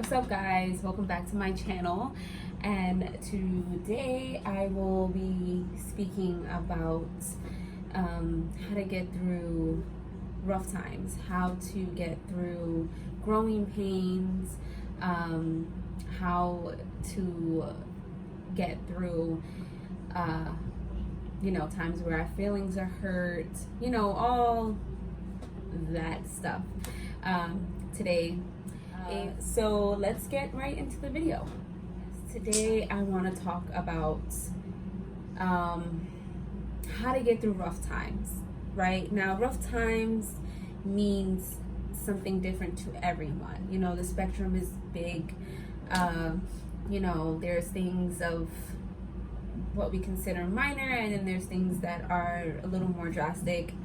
What's up, guys? Welcome back to my channel, and today I will be speaking about how to get through rough times, how to get through growing pains, how to get through times where our feelings are hurt, all that stuff today. So let's get right into the video. Today I want to talk about how to get through rough times. Right now, rough times means something different to everyone. The spectrum is big. There's things of what we consider minor, and then there's things that are a little more drastic,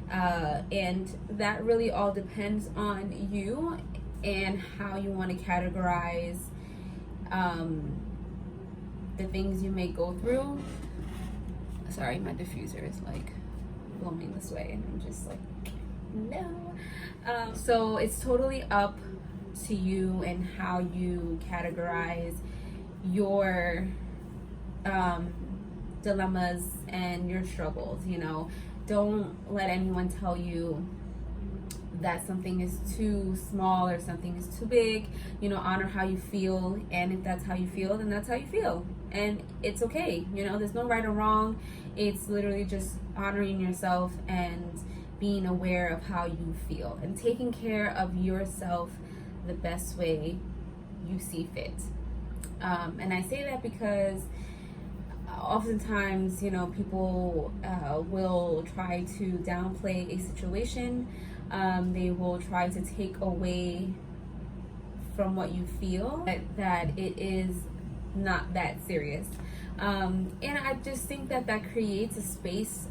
and that really all depends on you and how you want to categorize the things you may go through. Sorry, my diffuser is like blowing this way and I'm just like, no. So it's totally up to you and how you categorize your dilemmas and your struggles. Don't let anyone tell you that something is too small or something is too big. Honor how you feel, and if that's how you feel, then that's how you feel, and it's okay. There's no right or wrong. It's literally just honoring yourself and being aware of how you feel and taking care of yourself the best way you see fit. And I say that because oftentimes, people will try to downplay a situation. They will try to take away from what you feel, that it is not that serious. And I just think that creates a space,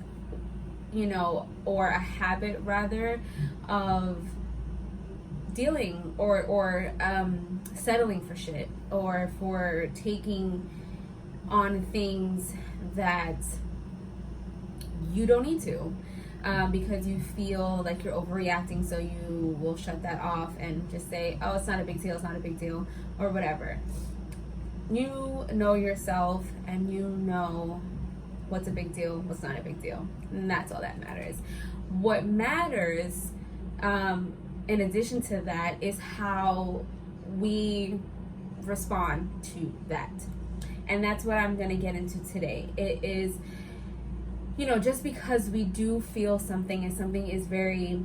or a habit rather, of dealing or settling for shit, or for taking on things that you don't need to. Because you feel like you're overreacting, so you will shut that off and just say, oh, it's not a big deal, it's not a big deal, or whatever. You know yourself, and you know what's a big deal, what's not a big deal, and that's all that matters. What matters, in addition to that, is how we respond to that. And that's what I'm going to get into today. It is, just because we do feel something, and something is very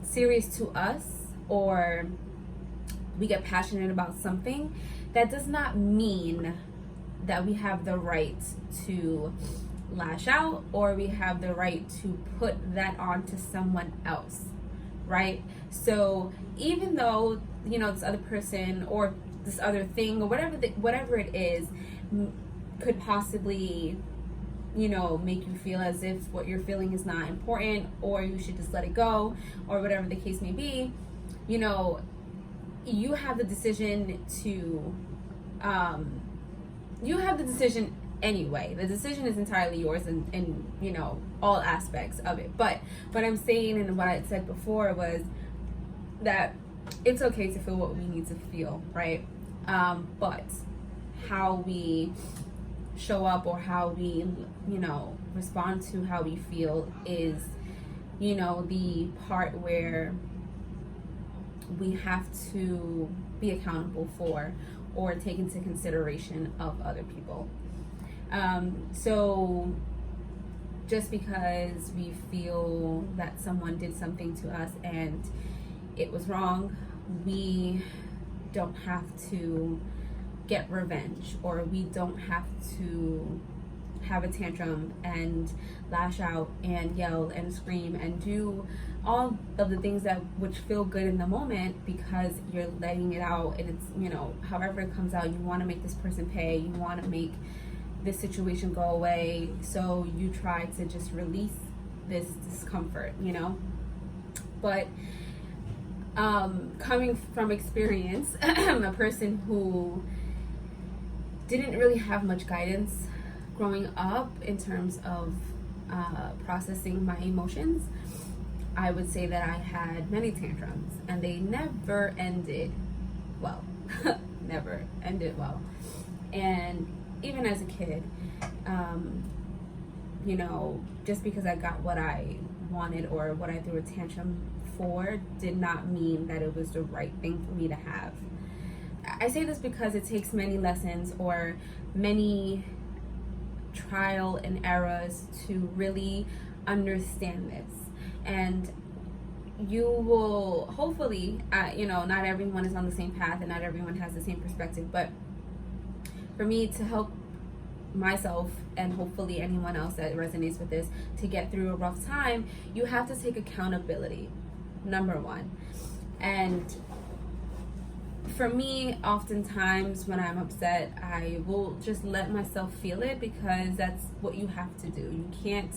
serious to us, or we get passionate about something, that does not mean that we have the right to lash out, or we have the right to put that on to someone else, right? So even though, this other person or this other thing or whatever it is could possibly make you feel as if what you're feeling is not important, or you should just let it go, or whatever the case may be, you have the decision to, you have the decision anyway. The decision is entirely yours in all aspects of it. But what I'm saying, and what I said before, was that it's okay to feel what we need to feel, right? But how we show up, or how we respond to how we feel, is the part where we have to be accountable for, or take into consideration of other people. So just because we feel that someone did something to us and it was wrong, we don't have to get revenge, or we don't have to have a tantrum and lash out and yell and scream and do all of the things which feel good in the moment, because you're letting it out, and it's however it comes out, you want to make this person pay, you want to make this situation go away, so you try to just release this discomfort. But coming from experience, a person who didn't really have much guidance growing up in terms of processing my emotions, I would say that I had many tantrums, and they never ended well. Never ended well. And even as a kid, just because I got what I wanted or what I threw a tantrum for did not mean that it was the right thing for me to have. I say this because it takes many lessons or many trial and errors to really understand this. And you will hopefully, not everyone is on the same path and not everyone has the same perspective, but for me to help myself and hopefully anyone else that resonates with this to get through a rough time, you have to take accountability, number one. And for me, oftentimes when I'm upset, I will just let myself feel it because that's what you have to do. You can't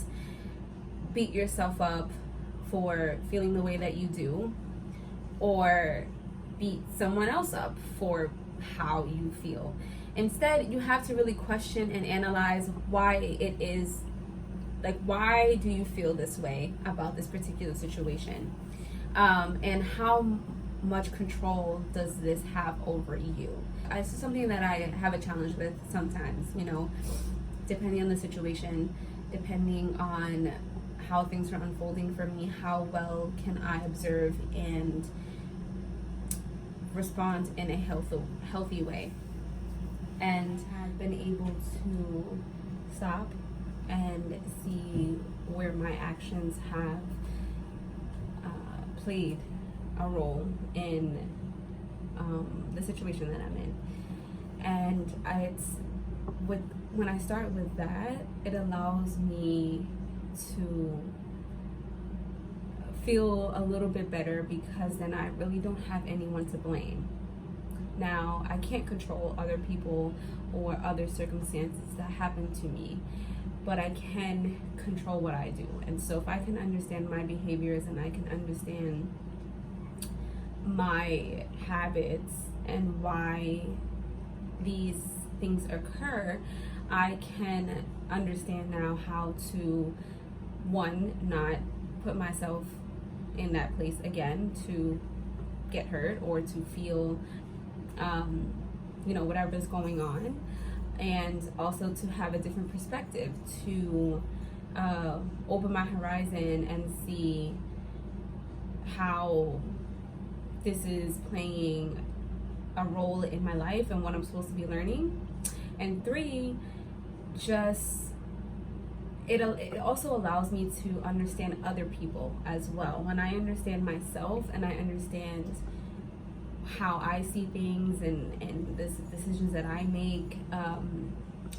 beat yourself up for feeling the way that you do or beat someone else up for how you feel. Instead, you have to really question and analyze why it is, why do you feel this way about this particular situation? And how much control does this have over you? It's something that I have a challenge with sometimes, depending on the situation, depending on how things are unfolding for me, how well can I observe and respond in a healthy way. And I've been able to stop and see where my actions have played a role in the situation that I'm in. And when I start with that, it allows me to feel a little bit better because then I really don't have anyone to blame. Now, I can't control other people or other circumstances that happen to me, but I can control what I do. And so if I can understand my behaviors and I can understand my habits and why these things occur, I can understand now how to, one, not put myself in that place again to get hurt or to feel whatever's going on, and also to have a different perspective, to open my horizon and see how this is playing a role in my life and what I'm supposed to be learning. And three, it also allows me to understand other people as well. When I understand myself and I understand how I see things and the decisions that I make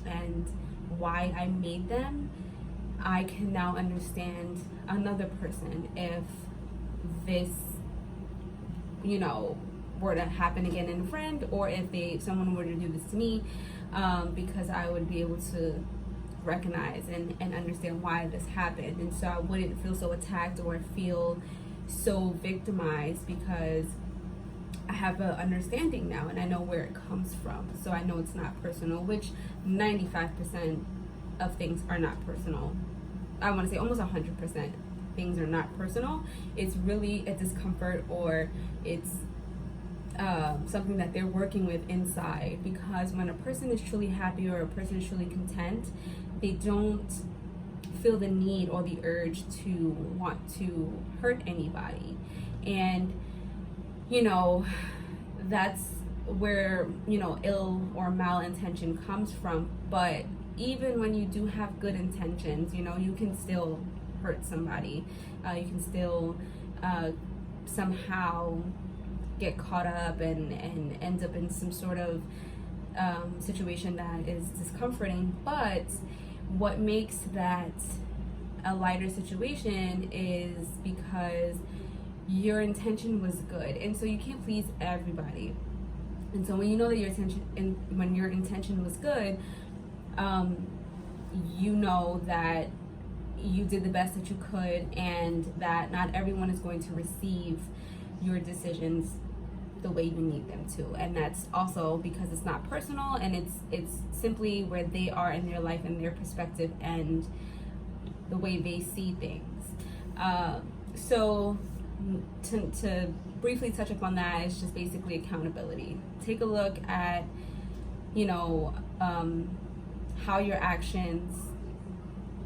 and why I made them, I can now understand another person. If this, were to happen again in a friend, or if someone were to do this to me, because I would be able to recognize and understand why this happened. And so I wouldn't feel so attacked or feel so victimized because I have an understanding now and I know where it comes from. So I know it's not personal, which 95% of things are not personal. I want to say almost 100% things are not personal. It's really a discomfort, or it's something that they're working with inside, because when a person is truly happy or a person is truly content, they don't feel the need or the urge to want to hurt anybody. And that's where ill or malintention comes from. But even when you do have good intentions, you can still hurt somebody. You can still somehow get caught up and end up in some sort of situation that is discomforting. But what makes that a lighter situation is because your intention was good. And so you can't please everybody. And so when you know that when your intention was good, you know that you did the best that you could, and that not everyone is going to receive your decisions the way you need them to. And that's also because it's not personal, and it's simply where they are in their life and their perspective and the way they see things. So to briefly touch upon that is just basically accountability. Take a look at, you know, how your actions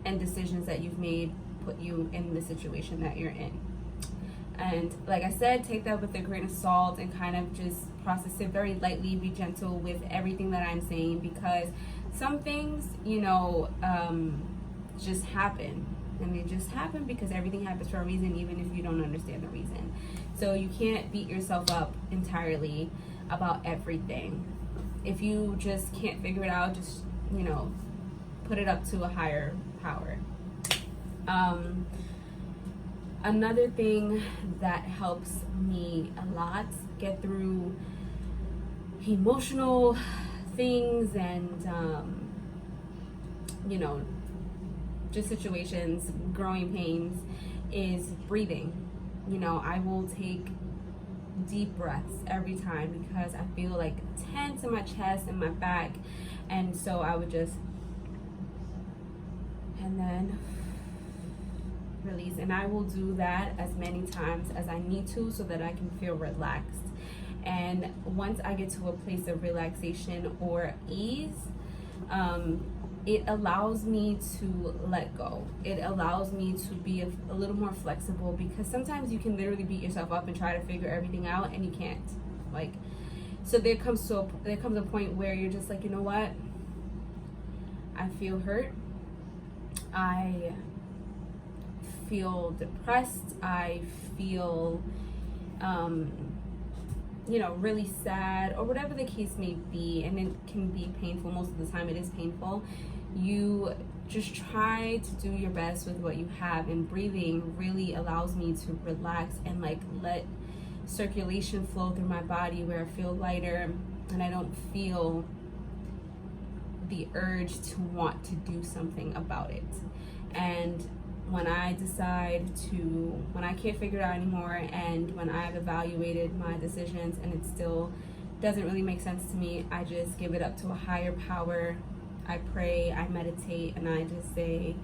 and decisions that you've made put you in the situation that you're in. And like I said, take that with a grain of salt and kind of just process it very lightly. Be gentle with everything that I'm saying, because some things, you know, just happen. And they just happen because everything happens for a reason, even if you don't understand the reason. So you can't beat yourself up entirely about everything. If you just can't figure it out, just, you know, put it up to a higher power. Another thing that helps me a lot get through emotional things and, you know, just situations, growing pains, is breathing. You know, I will take deep breaths every time because I feel like tense in my chest and my back, and so I would just, and then release. And I will do that as many times as I need to so that I can feel relaxed. And once I get to a place of relaxation or ease, it allows me to let go. It allows me to be a little more flexible, because sometimes you can literally beat yourself up and try to figure everything out and you can't. Like, so there comes a point where you're just like, you know what? I feel hurt. I feel depressed. I feel, you know, really sad, or whatever the case may be. And it can be painful. Most of the time it is painful. You just try to do your best with what you have, and breathing really allows me to relax and like let circulation flow through my body, where I feel lighter and I don't feel the urge to want to do something about it. And when I decide to, when I can't figure it out anymore, and when I've evaluated my decisions and it still doesn't really make sense to me, I just give it up to a higher power. I pray, I meditate, and I just say,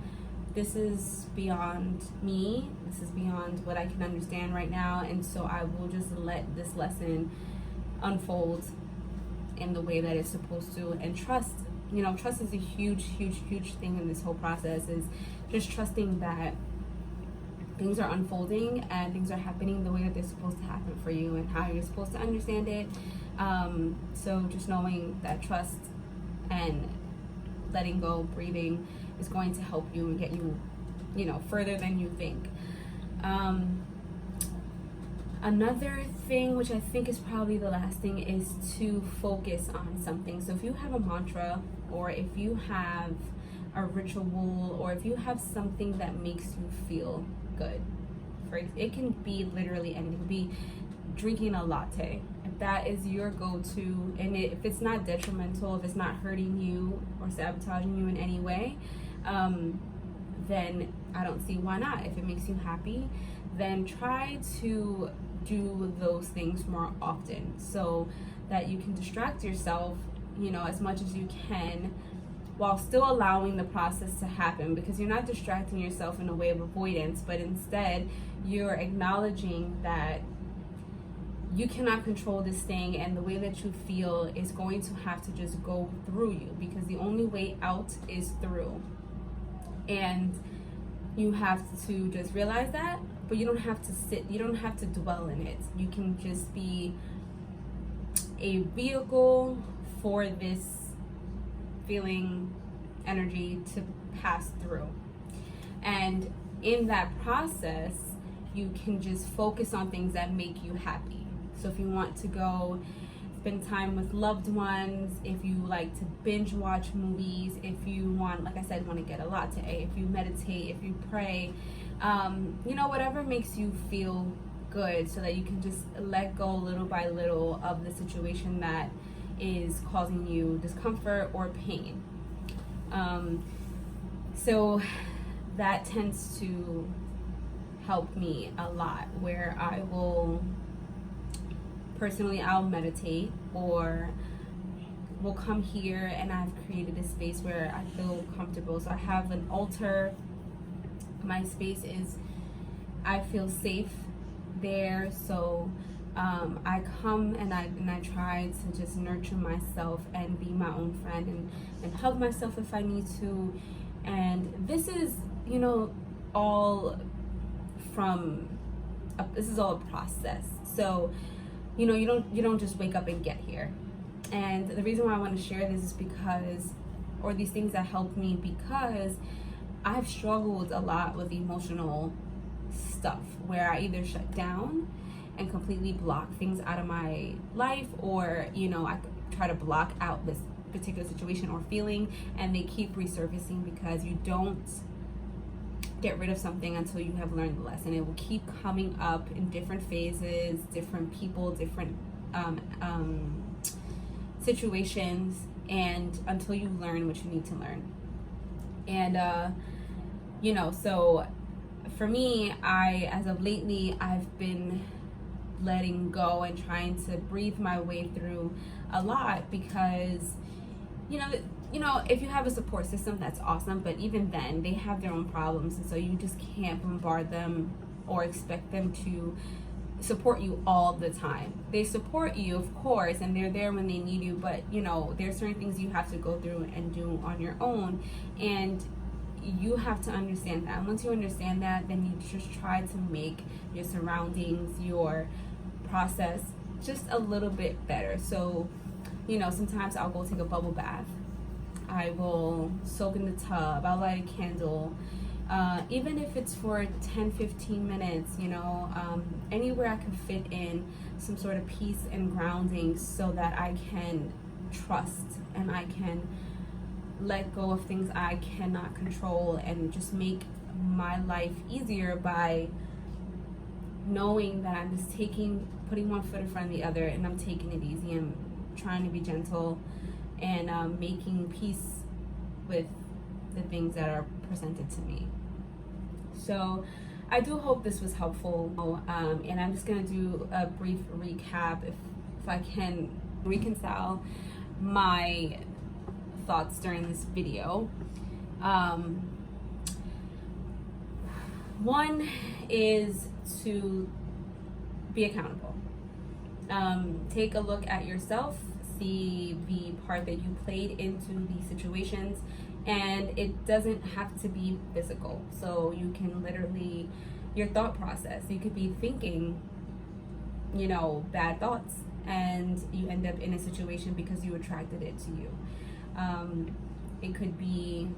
this is beyond me, this is beyond what I can understand right now, and so I will just let this lesson unfold in the way that it's supposed to. And trust, you know, trust is a huge thing in this whole process, is just trusting that things are unfolding and things are happening the way that they're supposed to happen for you and how you're supposed to understand it. So just knowing that trust and letting go, breathing, is going to help you and get you, you know, further than you think. Another thing, which I think is probably the last thing, is to focus on something. So if you have a mantra, or if you have a ritual, or if you have something that makes you feel good, it can be literally anything. It could be drinking a latte. If that is your go-to, and if it's not detrimental, if it's not hurting you or sabotaging you in any way, then I don't see why not. If it makes you happy, then try to do those things more often, so that you can distract yourself, you know, as much as you can, while still allowing the process to happen, because you're not distracting yourself in a way of avoidance, but instead you're acknowledging that you cannot control this thing, and the way that you feel is going to have to just go through you, because the only way out is through. And you have to just realize that, but you don't have to you don't have to dwell in it. You can just be a vehicle for this feeling energy to pass through. And in that process, you can just focus on things that make you happy. So if you want to go spend time with loved ones, if you like to binge watch movies, if you want, like I said, want to get a latte, if you meditate, if you pray, you know, whatever makes you feel good, so that you can just let go little by little of the situation that is causing you discomfort or pain. So that tends to help me a lot, where I will personally, I'll meditate, or we'll come here, and I've created a space where I feel comfortable. So I have an altar. My space is, I feel safe there. So I come and I try to just nurture myself and be my own friend and hug myself if I need to. And this is, you know, all this is all a process. So, you know, you don't just wake up and get here. And the reason why I want to share this is because, or these things that helped me, because I've struggled a lot with emotional stuff where I either shut down and completely block things out of my life, or, you know, I try to block out this particular situation or feeling, and they keep resurfacing because you don't get rid of something until you have learned the lesson. It will keep coming up in different phases, different people, different situations, and until you learn what you need to learn. And you know, so for me, as of lately, I've been letting go and trying to breathe my way through a lot, because you know, if you have a support system, that's awesome, but even then they have their own problems, and so you just can't bombard them or expect them to support you all the time. They support you, of course, and they're there when they need you, but you know, there's certain things you have to go through and do on your own, and you have to understand that. And once you understand that, then you just try to make your surroundings, your process just a little bit better. So, you know, sometimes I'll go take a bubble bath, I will soak in the tub, I'll light a candle, even if it's for 10-15 minutes, you know, anywhere I can fit in some sort of peace and grounding, so that I can trust and I can let go of things I cannot control, and just make my life easier by knowing that I'm just putting one foot in front of the other, and I'm taking it easy. I'm trying to be gentle and making peace with the things that are presented to me. So I do hope this was helpful, and I'm just going to do a brief recap if I can reconcile my thoughts during this video. One is to be accountable. Take a look at yourself, see the part that you played into these situations, and it doesn't have to be physical. So you can literally, your thought process, you could be thinking, you know, bad thoughts, and you end up in a situation because you attracted it to you. It could be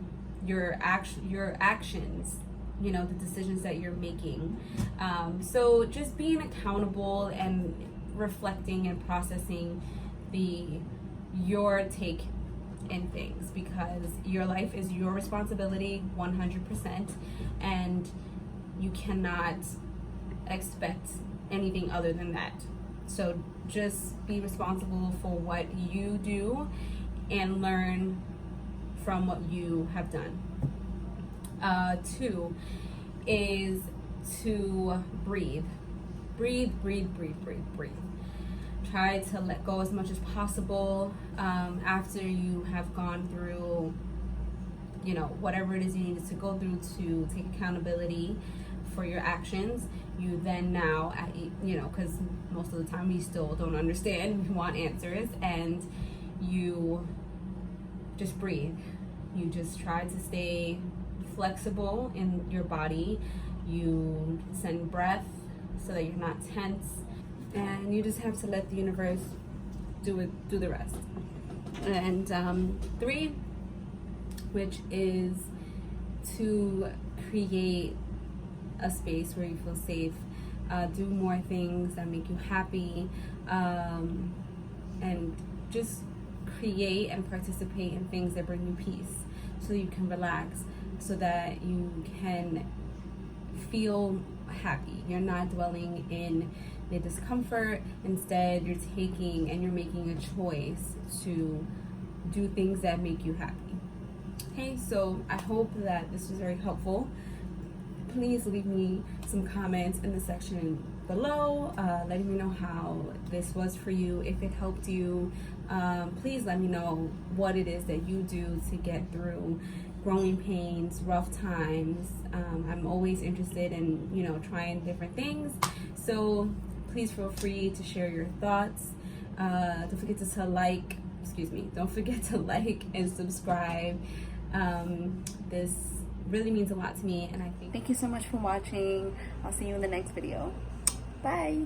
your actions, you know, the decisions that you're making. So just being accountable and reflecting and processing your take in things, because your life is your responsibility 100%, and you cannot expect anything other than that. So just be responsible for what you do and learn from what you have done. 2 is to breathe. Breathe. Try to let go as much as possible after you have gone through, you know, whatever it is you needed to go through to take accountability for your actions. You then now, you know, because most of the time we still don't understand, we want answers, and you just breathe. You just try to stay flexible in your body. You send breath so that you're not tense, and you just have to let the universe do the rest. And 3, which is to create a space where you feel safe, do more things that make you happy, and just create and participate in things that bring you peace, so you can relax, so that you can feel happy. You're not dwelling in the discomfort. Instead, you're taking and you're making a choice to do things that make you happy. Okay, so I hope that this was very helpful. Please leave me some comments in the section below, letting me know how this was for you. If it helped you, please let me know what it is that you do to get through growing pains, rough times. I'm always interested in, you know, trying different things. So please feel free to share your thoughts. Don't forget to like, don't forget to like and subscribe. This really means a lot to me, and I think. Thank you so much for watching. I'll see you in the next video. Bye.